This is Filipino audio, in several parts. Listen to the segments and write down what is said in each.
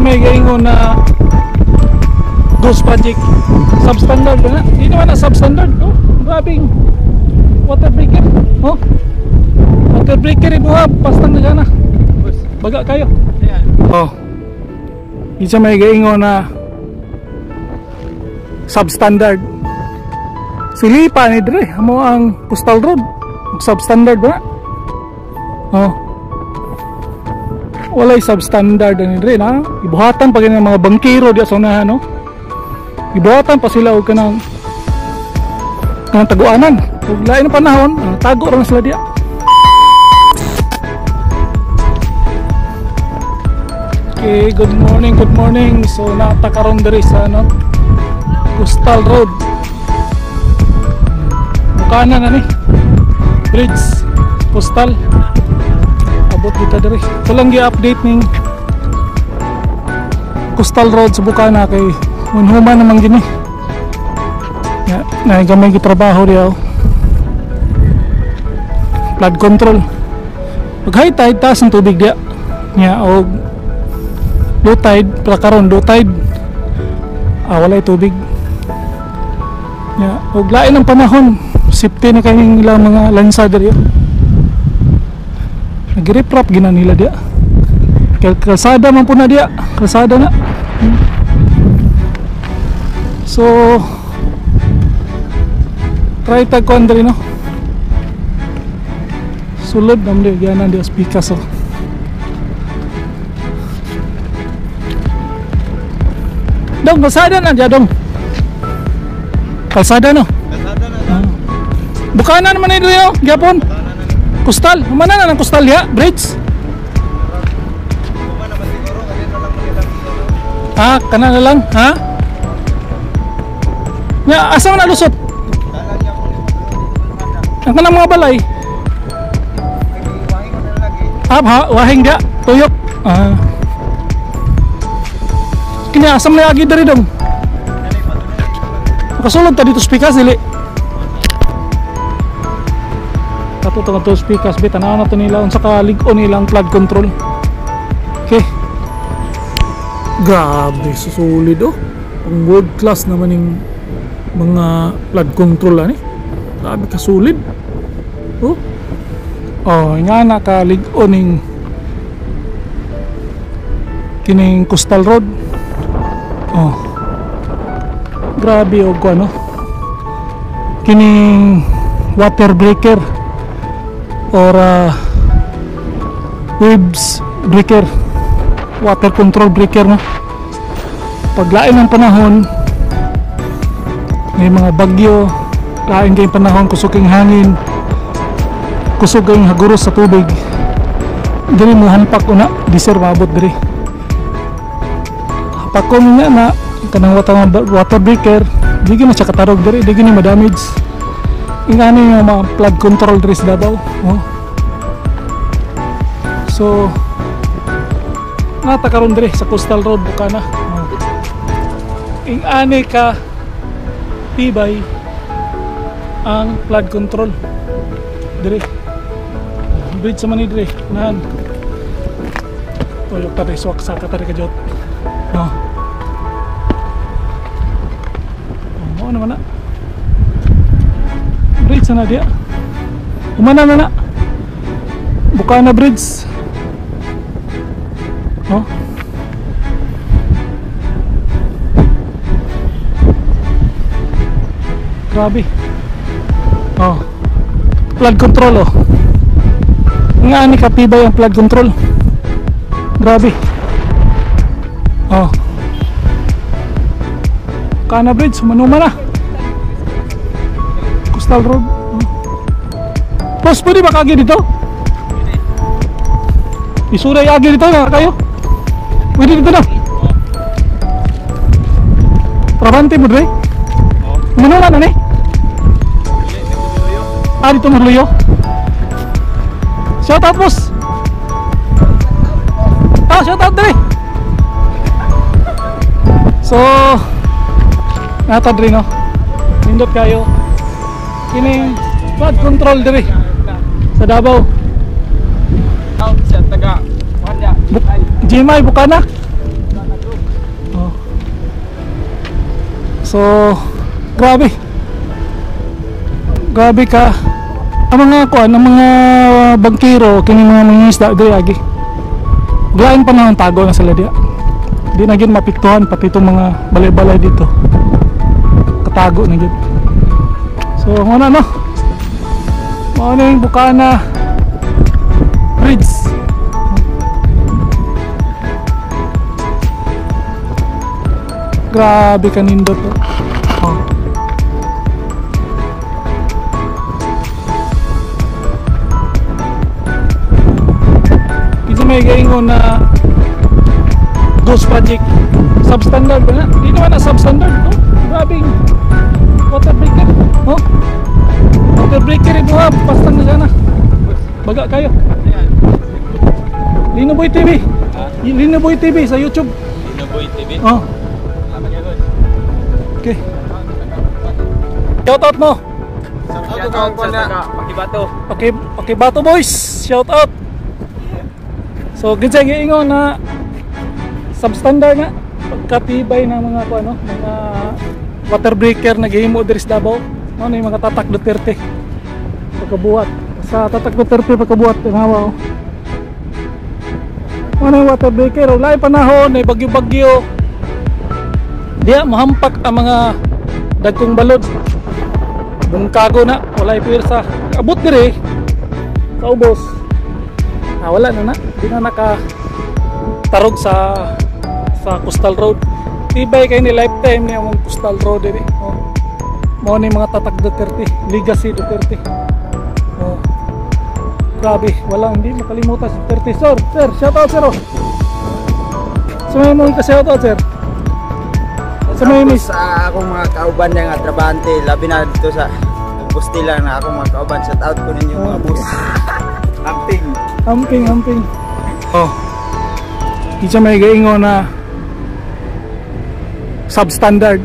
may gaingon na Ghost Project substandard na. Hindi naman na substandard. Oh, grabing water breaker. Oh, water breaker ito ha. Pastang na gana. Baga kayo. Oh, isa may gaingon na substandard. Silipa ni Dre amo ang Coastal Road substandard ba? Oh, walay substandard ni Dre na ibuhatan pa ganyan mga bangkero diya sa unahan, no? Ibuhatan pa sila og kanang taguanan ug lain na panahon tago ra sila diya. Okay, good morning. So natakaron diri sa ano Coastal Road. Bukana na ni bridge Coastal. Abot kita diri. Ito lang gi-update ning Coastal Road sa Bukana kay hunhuman naman gini. Ya, na gamay gitrabaho diaw. Flood control. Pag high tide taas ang tubig diya. Nya og low tide, para karon low tide. Walay tubig. Ya, og lain ang panahon. Safety na kayong ilang mga lansa diya. Nag-reprap gina nila diya. Kalsada man po na diya. Kalsada na. So try tag ko andri no. Sulod namde gana di speakers oh. Dong kalsada na dia dong. Kalsada no. Kalsada na. Bukana naman ito yo, gyapon. Coastal, mana na ng Coastal ya, bridge. Kana na lang, ha? Nya asa na lusot? Ang kanang mga balay. Wahing dia, tuyok. Kini asam na agi dari dong. Makasulod ta dito speakers dili. Kato to speakers bit tanaw na to nila unsa ka lig-on nilang flood control. Okay. Grabe, susulid oh. Ang world class naman yung mga flood control ani. Grabe ka sulit. Oh. Oh, nga nakalig-on ning kining Coastal Road. Oh. Grabe og ano. Kining water breaker or waves breaker, water control breaker no. Paglain ng panahon, may mga bagyo, lain kayong panahon, kusog ang hangin, kusog ang haguros sa tubig, dili mo hampak una, di sir maabot diri. Hapak ko nga na kanang water breaker, di gina siya katarog diri, di gina madamage. Ingani yung mga flood control diri sa Davao. Oh. So natakaron diri sa Coastal Road Bukana. Oh. Ingani ka tibay ang flood control diri. Bridge sa mani diri nahan. Tuyok tadi swak sa katari ka jot. No. Mo naman na. Bridge na dia. Umana na. Bukana Bridge. Oh. Grabe. Oh. Flood control oh. Nga ni kapibay ang flood control. Grabe. Oh. Bukana Bridge, manuma na. Coastal Road. Boss, pwede ba kagi dito? Isuray agi dito na kayo? Pwede dito na? Trabante mo dre? Manula na ni? Dito Marluyo? Shout out boss! Shout out dre! So nata dre no? Nindot kayo kining flood control diri sa Davao. Siya taga Jimay Bukana. So grabe ka ang mga kuan, ang mga bangkero kini mga mangingisda diri agi. Glain pa na ang tago na sila diya. Di na gid mapiktuhan pati itong mga balay-balay dito. Katago na gid. So muna no. Mao na yung Bukana Bridge. Grabe kanindot to. Oh. Kasi may gaingon na ghost project substandard ba na? Di naman na substandard to. Grabing water breaker. Oh. Water breaker ito ha. Pastang na sana. Baga kayo. Linoboy TV. Linoboy TV sa YouTube. Linoboy TV? Oh. Okay. Shout out mo. Shout out po na Pakibato. Okay, Pakibato boys. Shout out. So ginsay giingon na substandard na pagkatibay ng mga ano, mga water breaker na gihimo diri sa Davao. Ano yung mga tatak Duterte pagkabuhat. Sa tatak Duterte pagkabuhat tanawa. Ano yung water breaker? Wala yung panahon, may bagyo-bagyo. Diya mahampak ang mga dagkong balod. Bungkago na, wala yung pwersa. Abot diri sa ubos. Wala na na. Di na nakatarog sa Coastal Road. Tibay kayo ni lifetime niya ang Coastal Road diri. Oh. Mao ni mga tatak Duterte, legacy Duterte. Oh. Grabe, wala hindi makalimutan si Duterte. Sir, shout out sir. Sumay mo ka shout out sir. Tapos akong mga kauban niya nga trabahante, labi na dito sa Pustila na akong mga kauban. Shout out ko ninyo mga boss. Amping. Oh. Di siya may gaingon na substandard.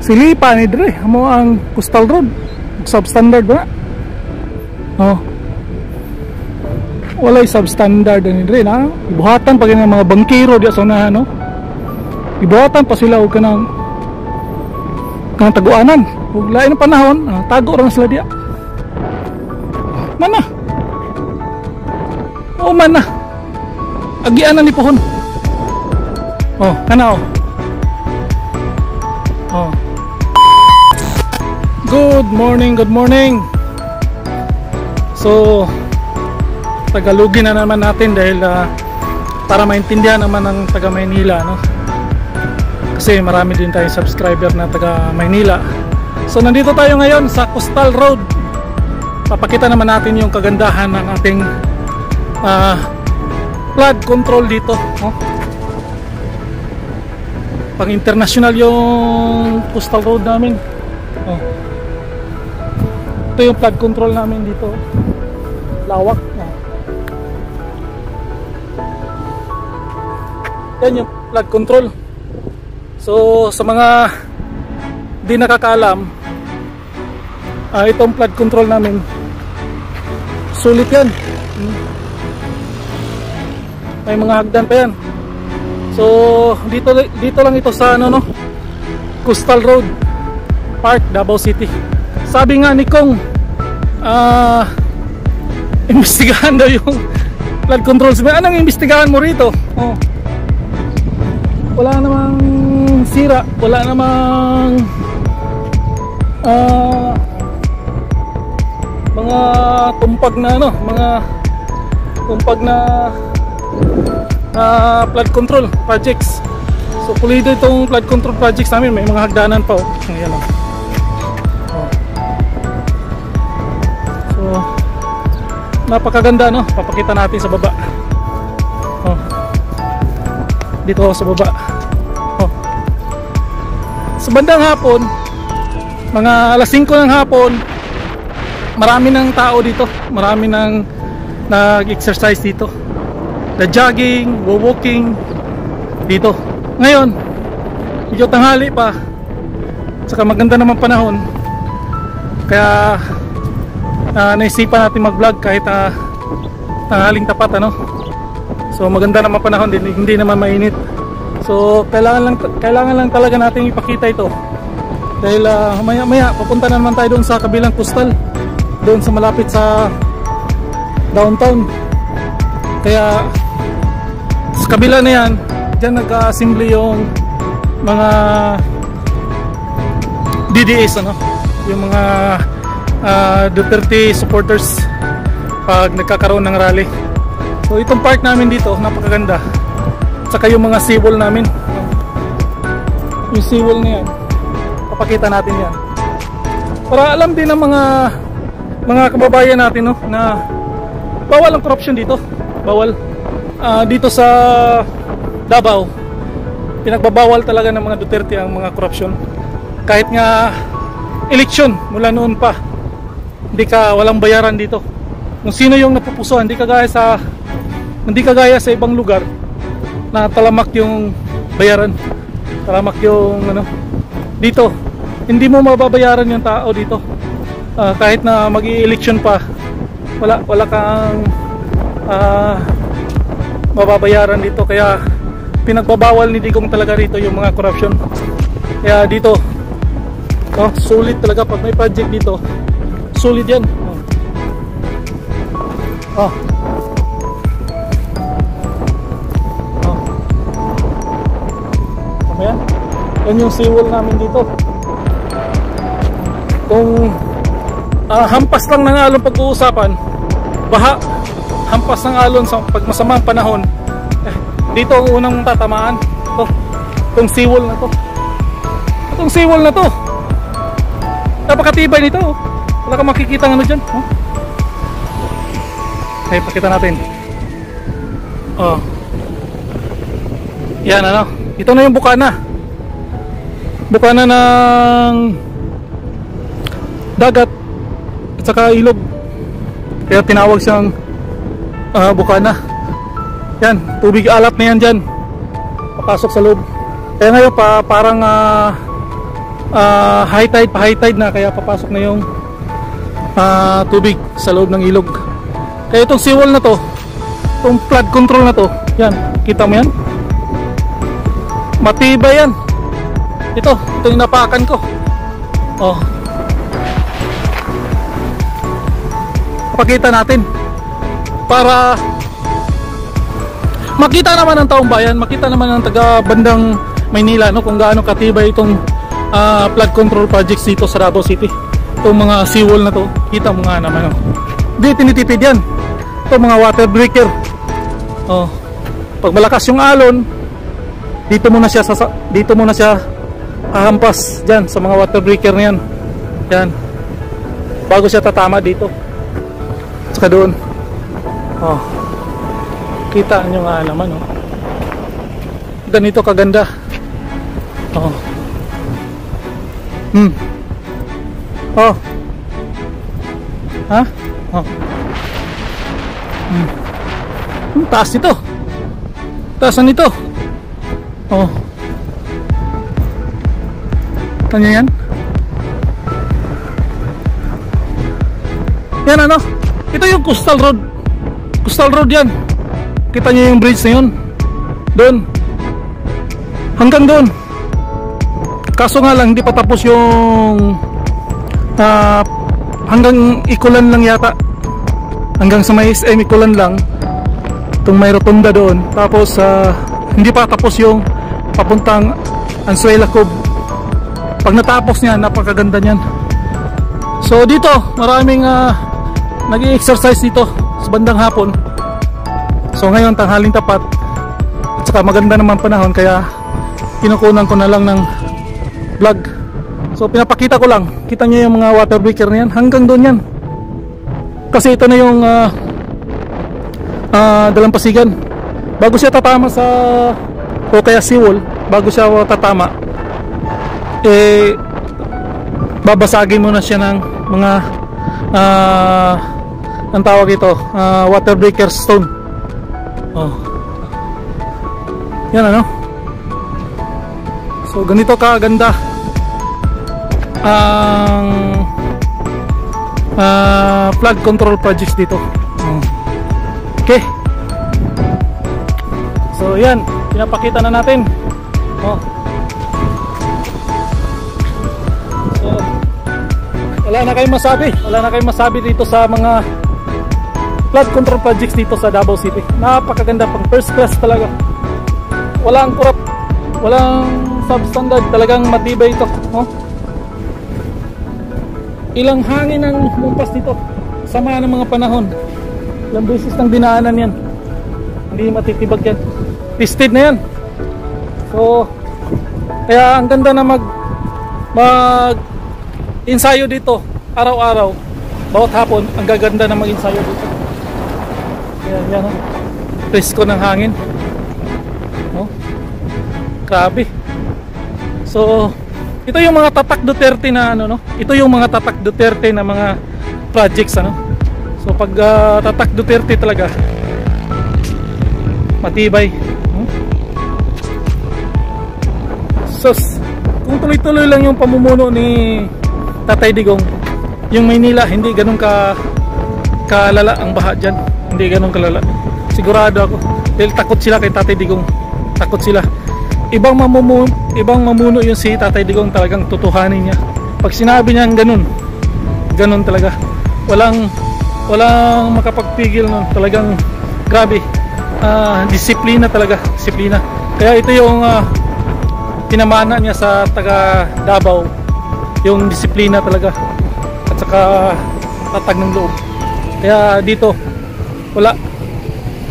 Silipa ni Dre, mo ang Coastal Road. Substandard ba? Oh. Walay substandard ni Dre na. Ibuhatan pa ganyan mga bangkero diya sa unahan, no? Ibuhatan pa sila og kanang taguanan. Ug lain ang panahon, tago ra sila diya. Mana? Oh mana. Agianan ni pohon. Oh, kana oh. Oh. Good morning. So Tagalogin na naman natin dahil para maintindihan naman ng taga Maynila, no? Kasi marami din tayong subscriber na taga Maynila. So nandito tayo ngayon sa Coastal Road. Papakita naman natin yung kagandahan ng ating flood control dito, no? Pang international yung Coastal Road namin. Oh. Ito yung flood control namin dito. Lawak. Oh. Yan yung flood control. So sa mga di nakakaalam, itong flood control namin sulit yan. May mga hagdan pa yan. So dito lang ito sa ano, no? Coastal Road Park, Davao City. Sabi nga ni Kong, imbestigahan daw yung flood control. Sabi, anong imbestigahan mo rito? Oh. Wala namang sira, wala namang mga tumpag na ano, mga tumpag na flood control projects. So pulido itong flood control projects namin, may mga hagdanan pa, oh. Ayan, oh. Oh. So napakaganda, no? Papakita natin sa baba. Oh. Dito sa baba. Oh. Sa bandang hapon, mga alas 5 ng hapon, marami ng tao dito, marami nang nag-exercise dito, jogging, walking dito. Ngayon medyo tanghali pa, saka maganda naman panahon, kaya naisipan natin mag vlog kahit tanghaling tapat, ano. So maganda naman panahon din, hindi naman mainit. So kailangan lang talaga nating ipakita ito. Dahil maya papunta na naman tayo doon sa kabilang coastal, doon sa malapit sa downtown. Kaya sa kabila na yan, dyan nag-assembly yung mga DDS, ano, yung mga Duterte supporters pag nagkakaroon ng rally. So itong park namin dito napakaganda, saka yung mga seawall namin, yung seawall na yan, papakita natin yan para alam din ng mga kababayan natin, no, na bawal ang corruption dito. Bawal dito sa Davao, pinagbabawal talaga ng mga Duterte ang mga corruption. Kahit nga eleksyon mula noon pa, walang bayaran dito. Kung sino yung napupusuan, hindi kagaya sa ibang lugar na talamak yung bayaran, talamak yung ano. Dito hindi mo mababayaran yung tao dito. Kahit na mag-i-eleksyon pa, wala kang mababayaran dito. Kaya pinagbabawal ni Digong talaga rito yung mga corruption. Kaya dito sulit talaga pag may project dito, sulit yan. Yan yung seawall namin dito. Kung hampas lang ng alon pag-uusapan, baha, hampas ng alon sa pag masamang panahon, dito ang unang tatamaan. Itong seawall na to, itong seawall na to, napakatibay nito. Wala kang makikita ng ano dyan. Okay, pakita natin. Yan, ano, ito na yung bukana ng dagat at saka ilog, kaya tinawag siyang bukana. Yan, tubig alat na yan dyan, papasok sa loob. Kaya ngayon parang high tide na, kaya papasok na yung tubig sa loob ng ilog. Kaya itong seawall na to, itong flood control na to, yan, kita mo yan, matibay yan. Ito yung napakan ko. Pakita natin para makita naman ng taong bayan, makita naman ng taga bandang Maynila, no, kung gaano katibay itong flood control projects dito sa Davao City. Itong mga seawall na to, kita mo nga naman, no. Di tinitipid yan. Itong mga water breaker. Pag malakas yung alon, dito muna siya hampas dyan sa mga water breaker na yan. Yan, bago siya tatama dito saka doon. Kita nyo nga naman, ganito kaganda. Ang taas nito, taasan nito. Ano yan? Yan, ano? Ito yung coastal road. Coastal road yan. Kita nyo yung bridge na yun, doon hanggang doon. Kaso nga lang hindi pa tapos yung hanggang Ikulan lang yata. Hanggang sa may SM Ikulan lang, itong may rotunda doon. Tapos hindi pa tapos yung papuntang Anzuela Cove. Pag natapos niyan, napakaganda niyan. So dito maraming nag-i-exercise dito sa bandang hapon. So ngayon tanghaling tapat at saka maganda naman panahon, kaya kinukunan ko na lang ng vlog. So pinapakita ko lang, kita nyo yung mga water breaker na yan, hanggang doon yan. Kasi ito na yung dalampasigan. Bago siya tatama sa, o kaya seawall, bago siya tatama, babasagin muna siya ng mga ang tawag ito, water breaker stone. Yan, ano. So ganito kaganda ang flood control projects dito. Okay, so yan, pinapakita na natin Oh. So, wala na kayong masabi. Wala na kayong masabi dito sa mga flood control projects dito sa Davao City. Napakaganda, pang first class talaga. Walang kurap, walang substandard, talagang matibay ito. Oh. Ilang hangin ang lumpas dito, sama ng mga panahon. Ilang beses nang dinaanan yan, hindi matitibag yan, tested na yan. So kaya ang ganda na mag ensayo dito araw-araw, bawat hapon ang gaganda na mag ensayo dito. Kaya yan, oh, presko ng hangin, oh, grabe. So ito yung mga tatak Duterte na ano, no? Ito yung mga tatak Duterte na mga projects, ano. So pag tatak Duterte talaga matibay. So kung tuloy-tuloy lang yung pamumuno ni Tatay Digong, yung Maynila hindi ganun kalala ang baha dyan. Hindi ganun kalala. Sigurado ako. Dahil takot sila kay Tatay Digong. Takot sila. Ibang mamuno yung si Tatay Digong, talagang tutuhanin niya. Pag sinabi niya ganun talaga. Walang makapagpigil nun. Talagang grabe. Disiplina talaga. Disiplina. Kaya ito yung pinamana niya sa taga Davao. Yung disiplina talaga. At saka tatag ng loob. Kaya dito wala.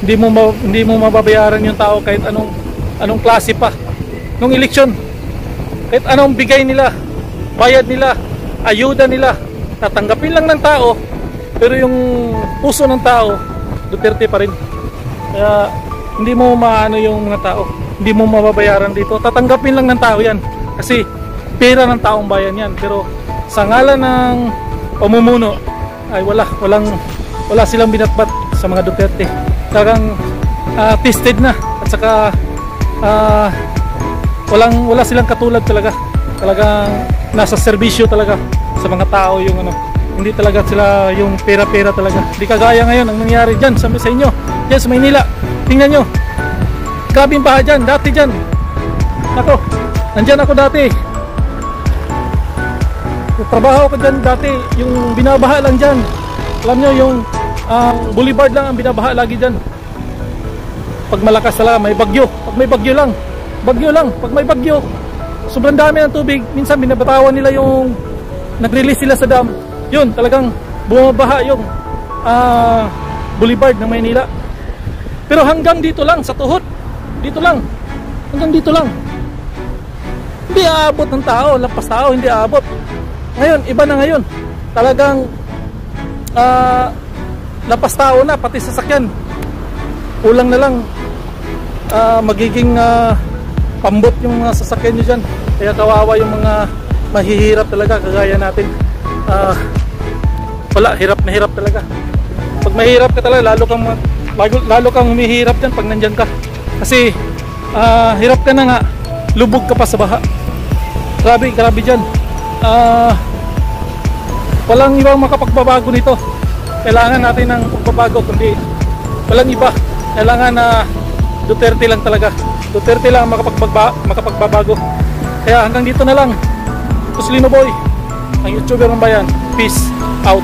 Hindi mo mababayaran yung tao kahit anong klase pa. Nung eleksyon, kahit anong bigay nila, bayad nila, ayuda nila, tatanggapin lang ng tao, pero yung puso ng tao Duterte pa rin. Kaya hindi mo maano yung mga tao, hindi mo mababayaran dito, tatanggapin lang ng tao yan kasi pera ng taong bayan yan. Pero sa ngalan ng pamumuno ay wala silang binatbat sa mga Duterte. Talagang tested na, at saka wala silang katulad talaga. Talagang nasa serbisyo talaga sa mga tao yung ano. Hindi talaga sila yung pera-pera talaga. Hindi kagaya ngayon ang nangyari dyan sa inyo, dyan sa Maynila. Tingnan nyo, grabing baha dyan, dati dyan. Ako, nandyan ako dati. Trabaho ko dyan dati, yung binabaha lang dyan. Alam nyo, yung boulevard lang ang binabaha lagi dyan. Pag malakas talaga, may bagyo. Pag may bagyo lang. Pag may bagyo, sobrang dami ng tubig. Minsan binabatawan nila yung nag-release sila sa dam. Yun, talagang bumabaha yung boulevard ng Maynila. Pero hanggang dito lang, sa tuhod. Dito lang. Hanggang dito lang. Hindi aabot ng tao, lampas tao, hindi aabot. Ngayon, iba na ngayon. Talagang lampas tao na, pati sasakyan. Kulang na lang magiging pambot yung mga sasakyan nyo dyan. Kaya kawawa yung mga mahihirap talaga, kagaya natin. Hirap na hirap talaga. Pag mahirap ka talaga, lalo kang humihirap dyan pag nandyan ka. Kasi hirap ka na nga, lubog ka pa sa baha. Grabe dyan. Walang ibang makapagbabago nito. Kailangan natin ng pagbabago, kundi walang iba. Kailangan na Duterte lang talaga. Duterte lang makapagbabago. Kaya hanggang dito na lang. Puslino Boy, ang YouTuber ng bayan. Peace out.